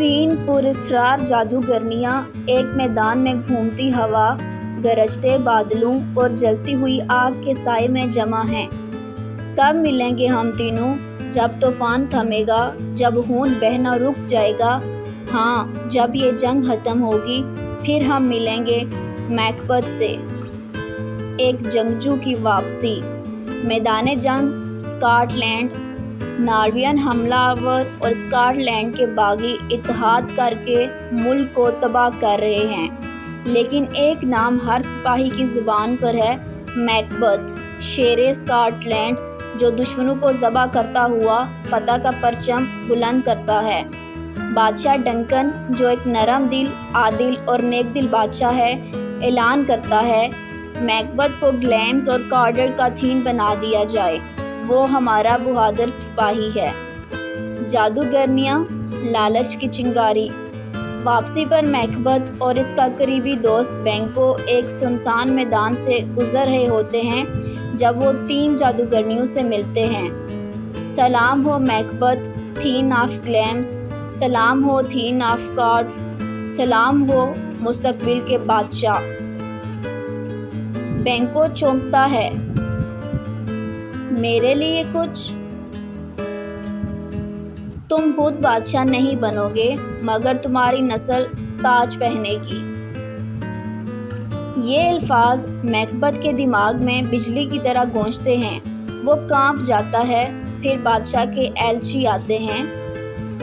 तीन पुरस्कार जादूगरनियाँ एक मैदान में घूमती हवा, गरजते बादलों और जलती हुई आग के साए में जमा हैं। कब मिलेंगे हम तीनों? जब तूफान थमेगा, जब खून बहना रुक जाएगा, हाँ जब ये जंग ख़त्म होगी फिर हम मिलेंगे मैकबथ से। एक जंगजू की वापसी। मैदान जंग स्कॉटलैंड। नार्वियन हमलावर और स्कॉटलैंड के बागी इत्तेहाद करके मुल्क को तबाह कर रहे हैं, लेकिन एक नाम हर सिपाही की ज़ुबान पर है, मैकबथ, शेरे स्कॉटलैंड, जो दुश्मनों को ज़बह करता हुआ फतह का परचम बुलंद करता है। बादशाह डंकन, जो एक नरम दिल, आदिल और नेक दिल बादशाह है, ऐलान करता है मैकबथ को ग्लैम्स और कॉर्डर का थीन बना दिया जाए, वो हमारा बहादुर सिपाही है। जादूगरनियाँ, लालच की चिंगारी। वापसी पर मैकबथ और इसका करीबी दोस्त बेंको एक सुनसान मैदान से गुजर रहे होते हैं जब वो तीन जादूगरनियों से मिलते हैं। सलाम हो मैकबथ, थीन ऑफ ग्लैम्स, सलाम हो थीन ऑफ कॉर्ड, सलाम हो मुस्तकबिल के बादशाह। बेंको चौंकता है, मेरे लिए कुछ? तुम खुद बादशाह नहीं बनोगे, मगर तुम्हारी नस्ल ताज पहनेगी। ये अल्फाज मैकबथ के दिमाग में बिजली की तरह गूंजते हैं। वो कांप जाता है। फिर बादशाह के एलची आते हैं।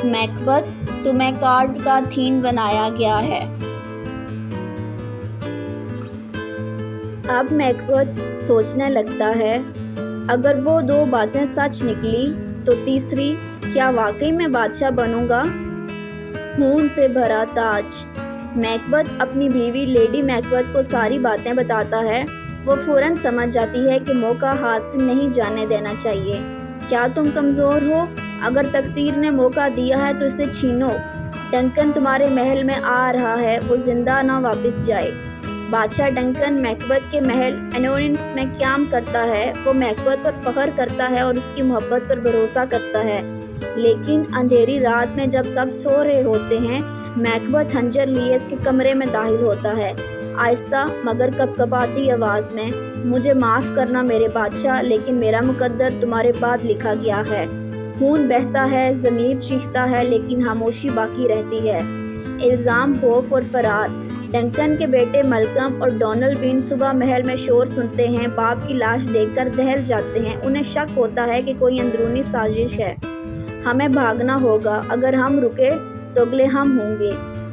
मैकबथ, तुम्हें कॉर्ड का थीन बनाया गया है। अब मैकबथ सोचने लगता है, अगर वो दो बातें सच निकली तो तीसरी, क्या वाकई में बादशाह बनूंगा? खून से भरा ताज। मैकबथ अपनी बीवी लेडी मैकबथ को सारी बातें बताता है। वो फौरन समझ जाती है कि मौका हाथ से नहीं जाने देना चाहिए। क्या तुम कमज़ोर हो? अगर तकदीर ने मौका दिया है तो इसे छीनो। डंकन तुम्हारे महल में आ रहा है, वो जिंदा ना वापस जाए। बादशाह डंकन मैकबथ के महल एनोरिन्स में क़याम करता है। वो मैकबथ पर फ़ख्र करता है और उसकी मोहब्बत पर भरोसा करता है। लेकिन अंधेरी रात में जब सब सो रहे होते हैं, मैकबथ खंजर लिए इसके कमरे में दाखिल होता है, आहिस्ता मगर कपकपाती आवाज़ में, मुझे माफ़ करना मेरे बादशाह, लेकिन मेरा मुकद्दर तुम्हारे बाद लिखा गया है। खून बहता है, ज़मीर चीखता है, लेकिन खामोशी बाकी रहती है। इल्ज़ाम, खौफ और फरार। डंकन के बेटे मलकम और डोनाल्ड बीन सुबह महल में शोर सुनते हैं। बाप की लाश देखकर दहल जाते हैं। उन्हें शक होता है कि कोई अंदरूनी साजिश है। हमें भागना होगा, अगर हम रुके तो अगले हम होंगे।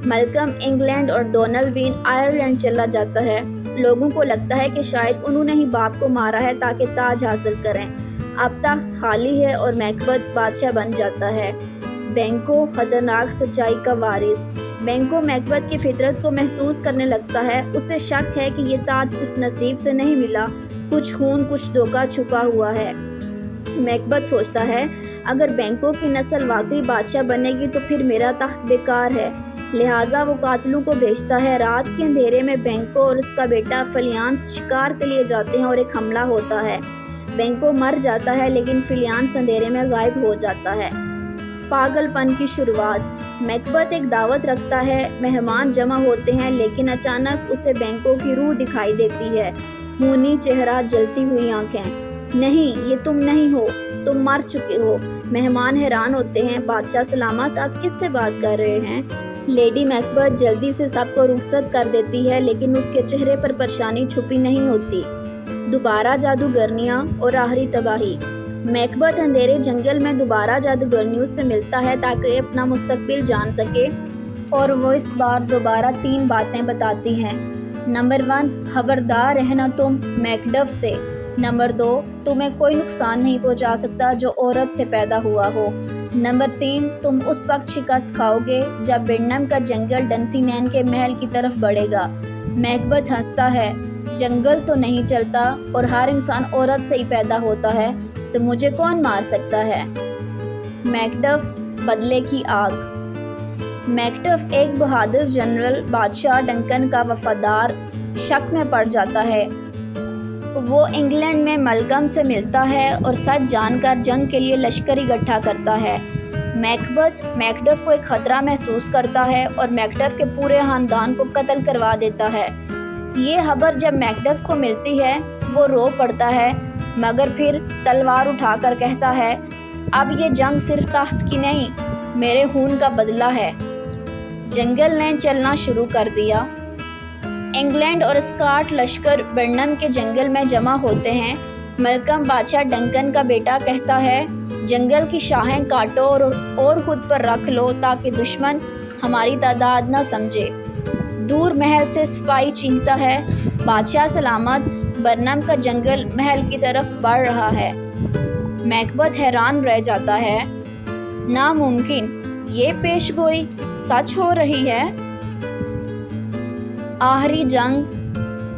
मलकम इंग्लैंड और डोनाल्ड बीन आयरलैंड चला जाता है। लोगों को लगता है कि शायद उन्होंने ही बाप को मारा है ताकि ताज हासिल करें। अब तख्त खाली है और मैकबथ बादशाह बन जाता है। बेंको, खतरनाक सच्चाई का वारिस। बेंको मैकबथ की फितरत को महसूस करने लगता है। उसे शक है कि ये ताज सिर्फ नसीब से नहीं मिला, कुछ खून, कुछ धोखा छुपा हुआ है। मैकबथ सोचता है, अगर बेंको की नस्ल वाकई बादशाह बनेगी तो फिर मेरा तख्त बेकार है। लिहाजा वो कातिलों को भेजता है। रात के अंधेरे में बेंको और उसका बेटा फिलियान्स शिकार के लिए जाते हैं और एक हमला होता है। बेंको मर जाता है, लेकिन फिलियान्स अंधेरे में गायब हो जाता है। पागलपन की शुरुआत। मैकबथ एक दावत रखता है, मेहमान जमा होते हैं, लेकिन अचानक उसे बेंको की रूह दिखाई देती है। खूनी चेहरा, जलती हुई आंखें। नहीं, ये तुम नहीं हो, तुम मर चुके हो। मेहमान हैरान होते हैं, बादशाह सलामत, आप किससे बात कर रहे हैं? लेडी मैकबथ जल्दी से सबको रुखसत कर देती है, लेकिन उसके चेहरे पर परेशानी छुपी नहीं होती। दोबारा जादूगरनियाँ और आखिरी तबाही। मैकबथ अंधेरे जंगल में दोबारा जादूगरनियों से मिलता है ताकि अपना मुस्तकबिल जान सके, और वो इस बार दोबारा तीन बातें बताती हैं। नंबर 1, खबरदार रहना तुम मैकडफ से। नंबर 2, तुम्हें कोई नुकसान नहीं पहुंचा सकता जो औरत से पैदा हुआ हो। नंबर 3, तुम उस वक्त शिकस्त खाओगे जब बिरनम का जंगल डंसीनैन के महल की तरफ बढ़ेगा। मैकबथ हंसता है, जंगल तो नहीं चलता और हर इंसान औरत से ही पैदा होता है, तो मुझे कौन मार सकता है? मैकडफ, बदले की आग। मैकडफ एक बहादुर जनरल, बादशाह डंकन का वफादार, शक में पड़ जाता है। वो इंग्लैंड में मलकम से मिलता है और सच जानकर जंग के लिए लश्कर इकट्ठा करता है। میکبتھ میکڈف کو ایک خطرہ محسوس کرتا ہے اور میکڈف کے پورے خاندان کو قتل کروا دیتا ہے۔ یہ خبر جب میکڈف کو ملتی ہے وہ رو پڑتا ہے، مگر پھر تلوار اٹھا کر کہتا ہے اب یہ جنگ صرف تخت کی نہیں، میرے خون کا بدلہ ہے۔ جنگل نے چلنا شروع کر دیا۔ انگلینڈ اور اسکاٹ لشکر برنم کے جنگل میں جمع ہوتے ہیں۔ ملکم بادشاہ ڈنکن کا بیٹا کہتا ہے جنگل کی شاخیں کاٹو اور خود پر رکھ لو تاکہ دشمن ہماری تعداد نہ سمجھے۔ دور محل سے سپاہی چیختا ہے بادشاہ سلامت، برنم کا جنگل محل کی طرف بڑھ رہا ہے۔ میکبتھ حیران رہ جاتا ہے، ناممکن، یہ پیش گوئی سچ ہو رہی ہے۔ آخری جنگ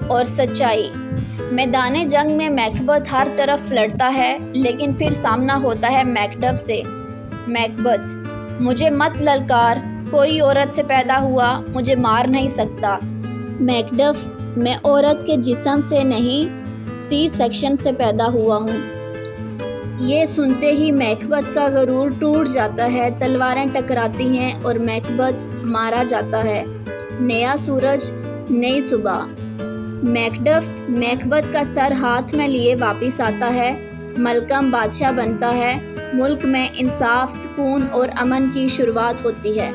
اور سچائی۔ میدان جنگ میں میکبتھ ہر طرف لڑتا ہے لیکن پھر سامنا ہوتا ہے میکڈف سے۔ میکبتھ، مجھے مت للکار، کوئی عورت سے پیدا ہوا مجھے مار نہیں سکتا۔ میکڈف، میں عورت کے جسم سے نہیں، سی سیکشن سے پیدا ہوا ہوں۔ یہ سنتے ہی میکبتھ کا غرور ٹوٹ جاتا ہے، تلواریں ٹکراتی ہیں اور میکبتھ مارا جاتا ہے۔ نیا سورج، نئی صبح۔ میکڈف میکبتھ کا سر ہاتھ میں لیے واپس آتا ہے، ملکم بادشاہ بنتا ہے، ملک میں انصاف، سکون اور امن کی شروعات ہوتی ہے۔